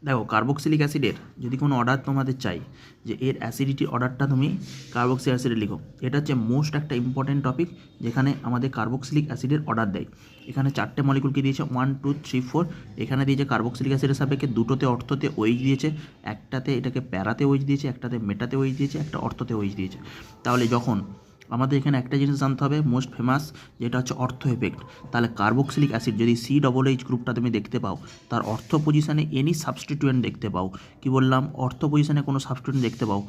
দেখো কার্বক্সিলিক অ্যাসিডের যদি কোনো অর্ডার তোমাদের চাই যে এর অ্যাসিডিটি অর্ডারটা তুমি কার্বক্সিলিক অ্যাসিডে লিখো, এটা হচ্ছে মোস্ট একটা ইম্পর্টেন্ট টপিক যেখানে আমাদের কার্বক্সিলিক অ্যাসিডের অর্ডার দেয়। এখানে 4টে মলিকুলকে দিয়েছে 1 2 3 4। এখানে দিয়েছে কার্বক্সিলিক অ্যাসিডের সাপেক্ষে 2টোতে অর্থতে ওইচ দিয়েছে, একটাতে এটাকে প্যারাতে ওইচ দিয়েছে, একটাতে মেটাতে ওইচ দিয়েছে, একটা অর্থতে ওইচ দিয়েছে। তাহলে যখন আমাদের এখানে একটা জিনিস জানতে হবে মোস্ট ফেমাস, যেটা হচ্ছে অর্থ এফেক্ট। তাহলে কার্বক্সিলিক অ্যাসিড যদি COOH গ্রুপটা তুমি দেখতে পাও, তার অর্থ পজিশনে এনি সাবস্টিটিউয়েন্ট দেখতে পাও, কি বললাম, অর্থ পজিশনে কোনো সাবস্টিটিউয়েন্ট দেখতে পাও,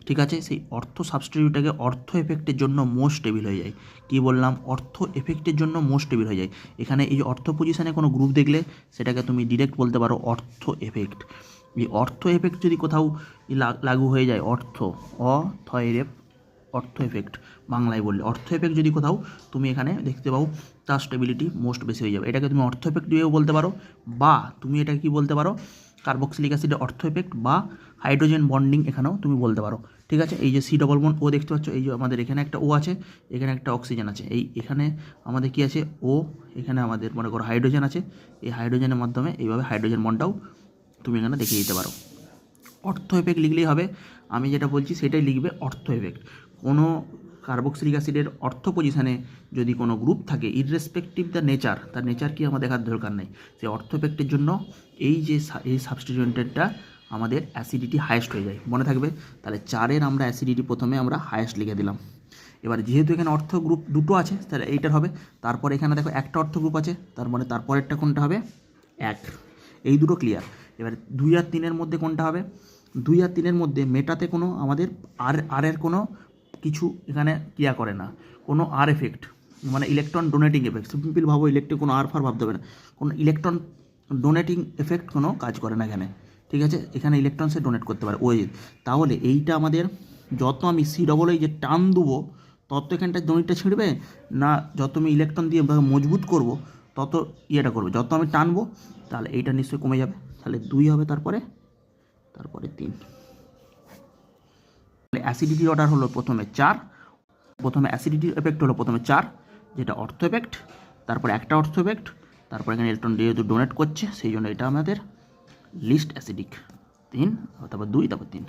ঠিক আছে, সেই অর্থ সাবস্টিটিউটটাকে অর্থ এফেক্টের জন্য মোস্ট স্টেবল হয়ে যায়। কি বললাম, অর্থ এফেক্টের জন্য মোস্ট স্টেবল হয়ে যায়। এখানে এই অর্থ পজিশনে কোনো গ্রুপ দেখলে সেটাকে তুমি ডিরেক্ট বলতে পারো অর্থ এফেক্ট। এই অর্থ এফেক্ট যদি কোথাও লাগু হয়ে যায়, অর্থ এফেক্ট বাংলায় বললে অর্থ এফেক্ট যদি কোথাও তুমি এখানে দেখতে পাও, তার স্টেবিলিটি মোস্ট বেশি হয়ে যাবে। এটাকে তুমি অর্থ এফেক্ট দিয়েও বলতে পারো, বা তুমি এটাকে কি বলতে পারো, কার্বক্সিলিক অ্যাসিডের অর্থ এফেক্ট বা হাইড্রোজেন বন্ডিং এখানেও তুমি বলতে পারো। ঠিক আছে, এই যে C+O দেখতে পাচ্ছ, এই যে আমাদের এখানে একটা O আছে, এখানে একটা অক্সিজেন আছে, এখানে আমাদের কি আছে O, এখানে আমাদের মনে করো হাইড্রোজেন আছে, এই হাইড্রোজেনের মাধ্যমে এইভাবে হাইড্রোজেন বন্ডটাও তুমি এখানে দেখিয়ে দিতে পারো। অর্থ এফেক্ট লিখলেই হবে, আমি যেটা বলছি সেটাই লিখবে, অর্থ এফেক্ট। কোনো কার্বক্সিলিক অ্যাসিডের অর্থ পজিশনে যদি কোনো গ্রুপ থাকে, ইররেসপেক্টিভ দ্য নেচার, তার নেচার কি আমার দেখার দরকার নেই, সেই অর্থ এফেক্টের জন্য এই সাবস্টিটিউয়েন্টেডটা আমাদের অ্যাসিডিটি হায়েস্ট হয়ে যায়, মনে থাকবে। তাহলে 4-এর আমরা অ্যাসিডিটি প্রথমে আমরা হায়েস্ট লিখে দিলাম। এবার যেহেতু এখানে অর্থ গ্রুপ দুটো আছে, তাহলে এইটার হবে। তারপরে এখানে দেখো একটা অর্থ গ্রুপ আছে, তার মানে তারপরেরটা কোনটা হবে, 1। এই দুটো ক্লিয়ার। এবার 2 আর 3-এর মধ্যে কোনটা হবে, 2 আর 3-এর মধ্যে মেটাতে কোনো আমাদের আরের কোনো কিছু এখানে ক্রিয়া করে না, কোনো আর এফেক্ট, মানে ইলেকট্রন ডোনেটিং এফেক্ট, সিম্পল ভাবো, ইলেকট্রিক কোনো আর ফার ভাবতে হবে না, কোনো ইলেকট্রন ডোনেটিং এফেক্ট কোনো কাজ করে না এখানে। ঠিক আছে, এখানে ইলেকট্রন সে ডোনেট করতে পারে ওই। তাহলে এইটা আমাদের যত আমি COOH যে টান দেবো, তত এখানটা দড়িটা ছিঁড়বে না, যত আমি ইলেকট্রন দিয়ে মজবুত করব তত ইয়েটা করবে, যত আমি টানবো তাহলে এইটা নিশ্চয়ই কমে যাবে। তাহলে 2 হবে, তারপরে 3। অ্যাসিডিটির অর্ডার হলো প্রথমে 4, প্রথমে অ্যাসিডিটির এফেক্ট হলো প্রথমে 4, যেটা অর্থ এফেক্ট, তারপরে একটা অর্থ এফেক্ট, তারপর এখানে ইলেকট্রন যেহেতু ডোনেট করছে সেই জন্য এটা আমাদের লিস্ট অ্যাসিডিক 3, তারপর 2, তারপর 3।